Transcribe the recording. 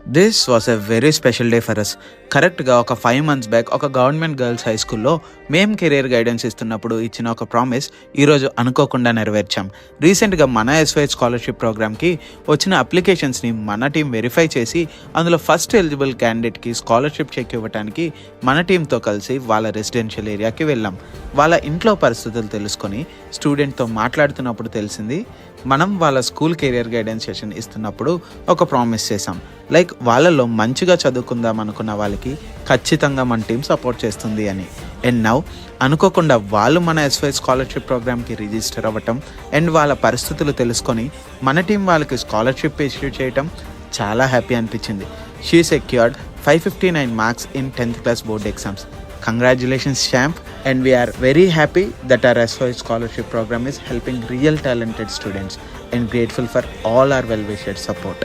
This was a very special day for us. కరెక్ట్గా ఒక 5 months back ఒక government girls high స్కూల్లో మేము కెరీర్ గైడెన్స్ ఇస్తున్నప్పుడు ఇచ్చిన ఒక ప్రామిస్ ఈరోజు అనుకోకుండా నెరవేర్చాం. రీసెంట్గా మన ఎస్వైహెచ్ స్కాలర్షిప్ ప్రోగ్రామ్కి వచ్చిన అప్లికేషన్స్ని మన టీం వెరిఫై చేసి అందులో ఫస్ట్ ఎలిజిబుల్ క్యాండిడేట్కి స్కాలర్షిప్ చెక్ ఇవ్వడానికి మన టీంతో కలిసి వాళ్ళ రెసిడెన్షియల్ ఏరియాకి వెళ్ళాం. వాళ్ళ ఇంట్లో పరిస్థితులు తెలుసుకొని స్టూడెంట్తో మాట్లాడుతున్నప్పుడు తెలిసింది మనం వాళ్ళ స్కూల్ కెరియర్ గైడెన్స్ సెషన్ ఇస్తున్నప్పుడు ఒక ప్రామిస్ చేసాం. లైక్ వాళ్ళలో మంచిగా చదువుకుందాం అనుకున్న వాళ్ళకి ఖచ్చితంగా మన టీం సపోర్ట్ చేస్తుంది అని. అండ్ నౌ అనుకోకుండా వాళ్ళు మన ఎస్వైహెచ్ స్కాలర్షిప్ ప్రోగ్రామ్కి రిజిస్టర్ అవ్వటం అండ్ వాళ్ళ పరిస్థితులు తెలుసుకొని మన టీం వాళ్ళకి స్కాలర్షిప్ ఇష్యూ చేయటం చాలా హ్యాపీ అనిపించింది. She secured 559 marks in 10th class board exams. Congratulations, champ, and we are very happy that our SOS scholarship program is helping real talented students and grateful for all our well-wished support.